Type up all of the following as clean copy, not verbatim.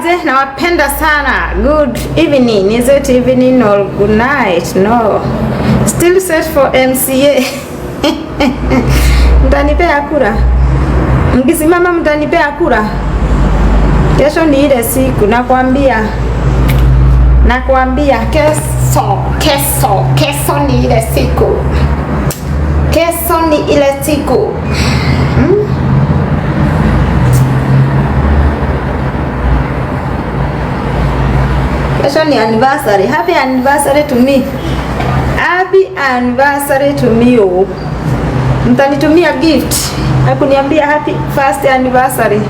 Niaje, nawapenda sana. Good evening. Is it evening or good night? No. Still set for MCA. Mtanipea kura? Mkisimama mtanipea kura? Kesho ni ile siku, nakwambia. Kesho ni ile siku. Kesho ni ile siku. Kesho ni anniversary. Happy anniversary to me. Happy anniversary to me. Oh. Mtanitumia gift. Hakuniambia happy first anniversary.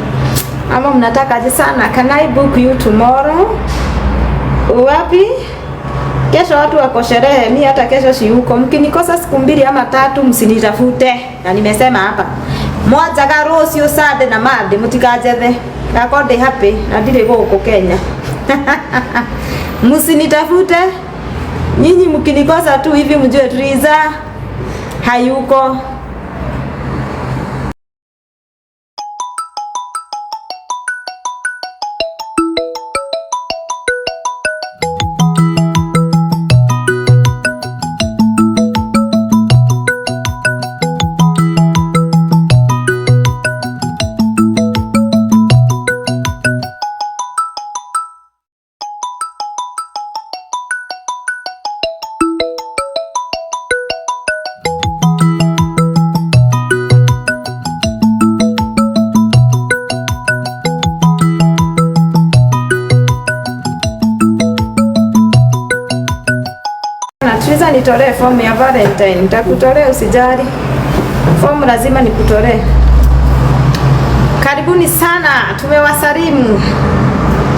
Ama mnataka aje sana? Can I book you tomorrow? Wapi? Kesho watu wako sherehe, mimi hata kesho si huko. Mkinikosa siku 2 ama 3 msinitafute. Na nimesema hapa. Moja garosio sade na made mutikajethe. Akode happy na ndire huko Kenya. Msinitafute. Nyinyi mkinikosa tu hivi mjue Triza hayuko. Triza nitolee fomu ya Valentine. Nitakutolea usijali. Fomu lazima nikutolee. Karibuni sana. Tumewasalimu.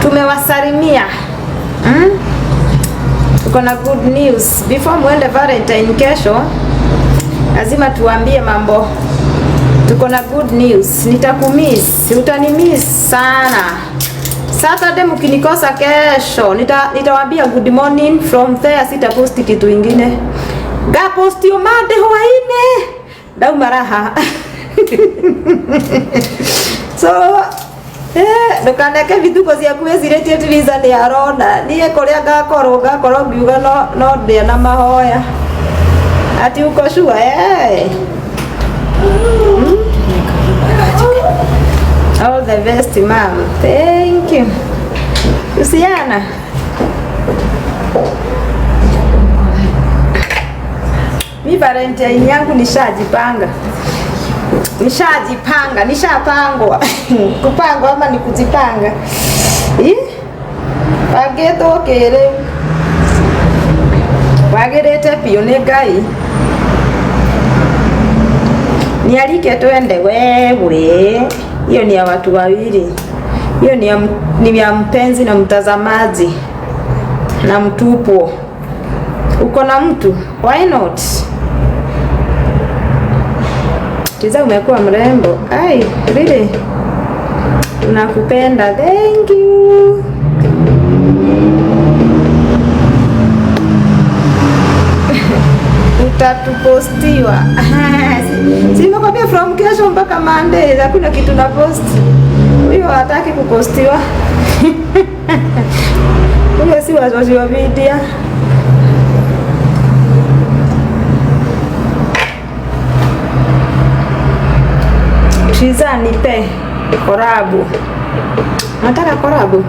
Tumewasalimia. Tuko na good news. Before muende Valentine kesho, lazima tuambie mambo. Tuko na good news. Nitakumiss. Utanimiss sana. Saturday mkinikosa kesho nitawaambia good morning from there, sitaposti kitu kingine. Gaposti umade hoaine. Dau maraha. So ndukaneke vituko cia kweciretie Triza ni arona. Niye koria ngakoro biuga no ndia na mahoya. Ati uko sure All the best, ma'am. Thank you. Usiana. Mi Valentine yangu nishajipanga. Nishapangwa. Kupangwa ama ni kujipanga. Pageto kere. Pagerete pio ni Ngai. Nialike twende wewe. Hiyo ni ya watu wawili. Hiyo ni ya mpenzi na mtazamaji na mtupo. Uko na mtu? Why not? Triza umekuwa mrembo. Ai, really? Nakupenda. Thank you. Utatupostiwa. Simekwambia from kesho mpaka Monday hakuna kitu na post. Huyo hataki kupostiwa. Huyo si wa social media. Triza nipe korabu. Nataka korabu.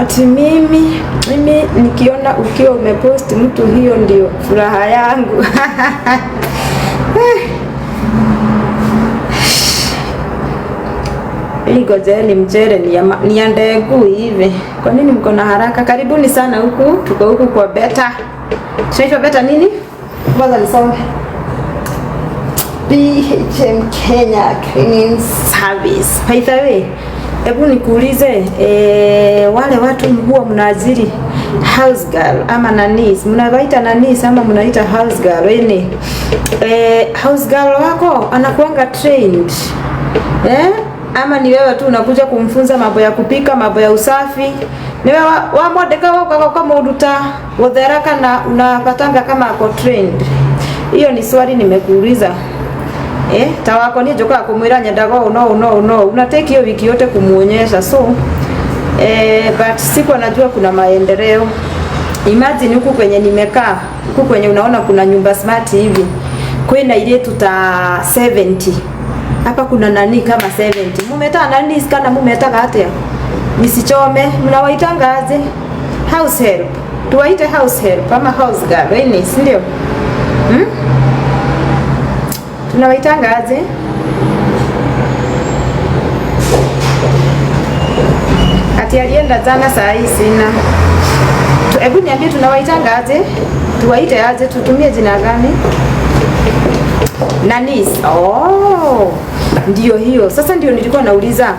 Ati mimi nikiona ukiwa umepost mtu, hiyo ndio furaha yangu. Ngojeni mchere ni ndegu hivi. Kwa nini mko na haraka? Karibuni sana huku. Tuko huku kwa beta. Sio beta nini? Kwanza nisome. BHM Kenya Cleaning Service. By the way, hebu nikuulize, wale watu huwa mnaajiri house girl ama nanis, mnawaita nanis ama mnaita house girl? House girl wako anakuanga trained ama ni wewe tu unakuja kumfunza mambo ya kupika, mambo ya usafi? Ni wewe wamodeka wako kama uduta wotheraka na unapatanga kama ako trained? Hiyo ni swali nimekuuliza. Tawako ni joka kumwira nyandago no unatake hiyo wiki yote kumuonyesha. So but siku anajua kuna maendeleo. Imagine huku kwenye nimekaa, huku kwenye unaona kuna nyumba smart hivi. Kwena ile tuta 70. Hapa kuna nani kama 70. Mumeta nani sikana mumeta katea. Nisichome, mnawaitanga aje? House help. Tuwaite house help ama house girl, wewe si ndio? Tunawaitanga aje? Ati alienda jana saa hii sina. Hebu niambie tunawaitanga aje? Tuwaite aje? Tutumie jina gani? Nanis. Oh. Ndio hiyo. Sasa ndio nilikuwa nauliza.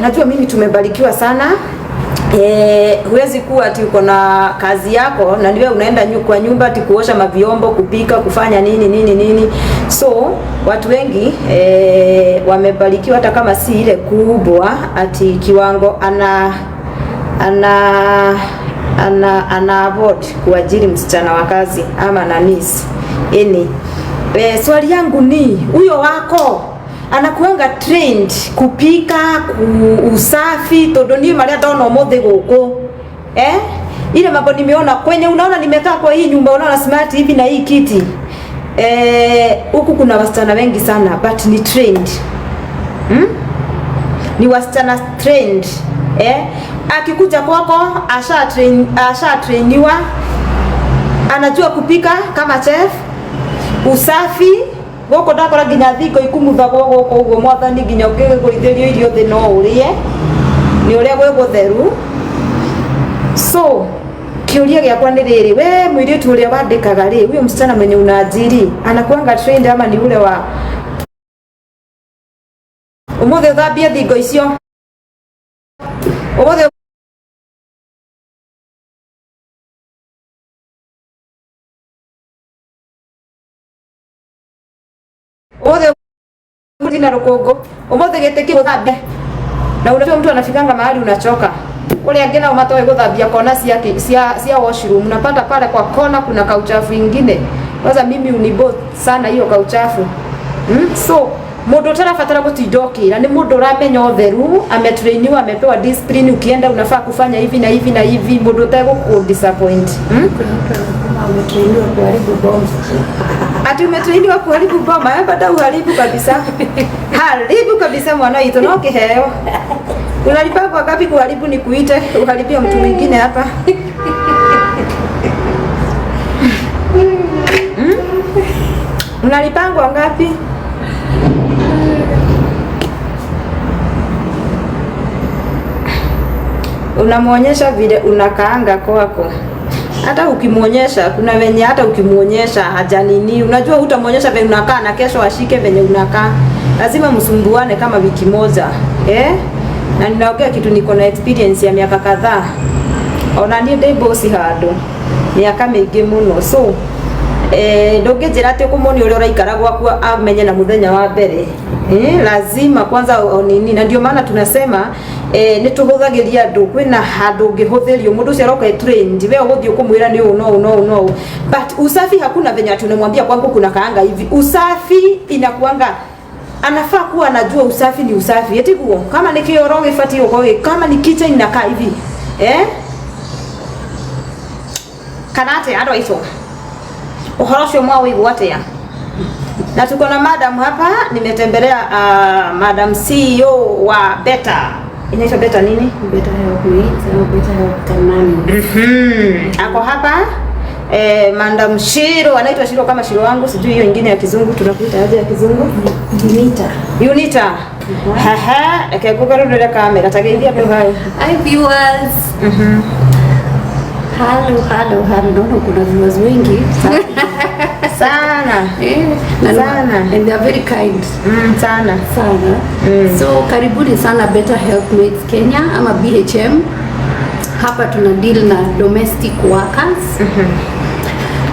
Najua mimi tumebarikiwa sana. Huwezi kuwa ati uko na kazi yako na niwe unaenda kwa nyumba ati kuosha mavyombo, kupika, kufanya nini. So watu wengi wamebarikiwa hata kama si ile kubwa ati kiwango ana avoid kuajiri msichana wa kazi ama nanisi. Swali yangu ni huyo wako anakuanga trained kupika, usafi, todo ni maria dono mothe goko. Ile mambo nimeona kwenye unaona nimekaa kwa hii nyumba unaona smart hivi na hii kiti. Huku kuna wasichana wengi sana but ni trained. Ni wasichana trained. Akikuja kwako asha trainiwa, anajua kupika kama chef, usafi goko ndakora nginya thingo ikumutha goko ugo mwathani nginya ukiguritherio irio thi no urie ni uria gwe gutheru. So kiuria giakwa ni riri, we mwiritu uria wandikaga ri huyo msichana mwenye unajiri anakuanga trained ama ni ule wa umuthe thambia thingo icio umuthe na rukongo umothe gete guthambia na unajua mtu anafikanga mahali unachoka ule angena umatoe guthambia kona cia washroom unapata pale kwa kona kuna kauchafu ingine. Kwanza mimi unibo sana hiyo kauchafu. So mundu tarafatara gutindokira ni mundu uramenya utheru, ametrainiwa, amepewa discipline, ukienda unafaa kufanya hivi na hivi na hivi, mundu utego ku disappoint. Umetrainiwa kuharibu bomba. Ati umetrainiwa kuharibu bomba, baada uharibu kabisa. Haribu kabisa mwana wetu no kiheo. Unalipa kwa ngapi kuharibu ni kuite uharibia mtu mwingine hapa? Unalipangwa ngapi? Unamuonyesha vile unakaanga kwako. Hata ukimuonyesha kuna wenye hata ukimuonyesha haja nini, unajua utamuonyesha vile unakaa na kesho ashike venye unakaa. Lazima msumbuane kama wiki moja. Na ninaongea kitu niko na experience ya miaka kadhaa. Ona ni ndĩ boss handũ miaka mĩingĩ mũno. So ndũngĩnjĩra atĩ ũkũmoni ũrĩa ũraikara gwaku amenye na mũthenya wa mbere. Lazima kwanza nini, na ndio maana tunasema nituhuthagiria andu kwina handu ngihuthirio mundu ucio aroka trained we uguthii ukumwira ni no but usafi hakuna venye tunamwambia kwangu kuna kaanga hivi. Usafi inakuanga anafaa kuwa anajua usafi ni usafi. Eti guo kama ni kioro gifati uko kama ni kitchen inakaa hivi kanate ando hizo uhoro cio mwa wigu atia. Na tuko na madam hapa, nimetembelea madam CEO wa Beta. Inaitwa Beta nini? Beta Health Kanani. Ako hapa madam Shiro, anaitwa Shiro kama Shiro wangu, sijui hiyo nyingine ya kizungu tunakuita aje ya kizungu? Unita. Ekekugaru ndio kamera tageithia tu hayo. Hi viewers. Hello. Naona kuna viewers wengi sana. And they are very kind. Sana. So karibuni sana Better Healthmates Kenya ama BHM. Hapa tuna deal na domestic workers.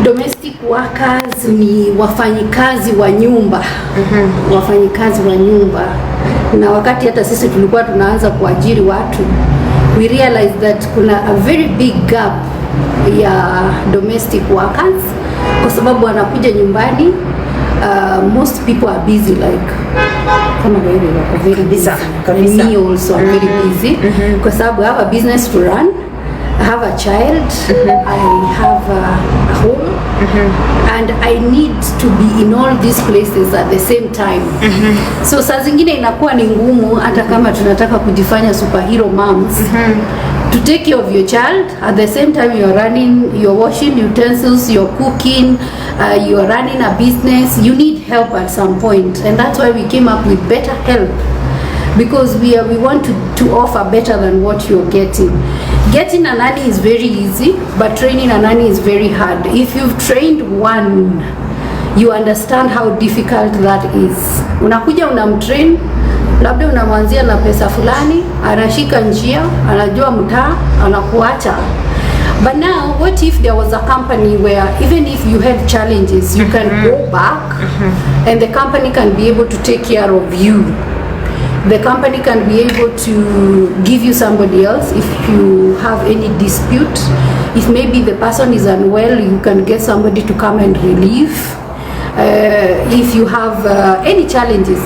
Domestic workers ni wafanyikazi wa nyumba. Wafanyikazi wa nyumba. Na wakati hata sisi tulikuwa tunaanza kuajiri watu, we realized that kuna a very big gap ya domestic workers, kwa kwa sababu anakuja nyumbani, most people are busy, like kama wewe wako very busy. Kabisa. Me also I'm very busy kwa sababu I have a business to run, I have a child, I have a home, and I need to be in all these places at the same time. So saa zingine inakuwa ni ngumu hata kama tunataka kujifanya superhero moms to take care of your child at the same time you're washing utensils, you're cooking, you're running a business. You need help at some point, and that's why we came up with Better Help, because we want to offer better than what you're getting. Getting a nanny is very easy, but training a nanny is very hard. If you've trained one, you understand how difficult that is. Unakuja unamtrain, labda unamwanzia na pesa fulani, anashika njia, anajua mtaa, anakuacha. But now, what if there was a company where even if you had challenges, you can go back and the company can be able to take care of you. The company can be able to give you somebody else if you have any dispute. If maybe the person is unwell, you can get somebody to come and relieve. If you have any challenges,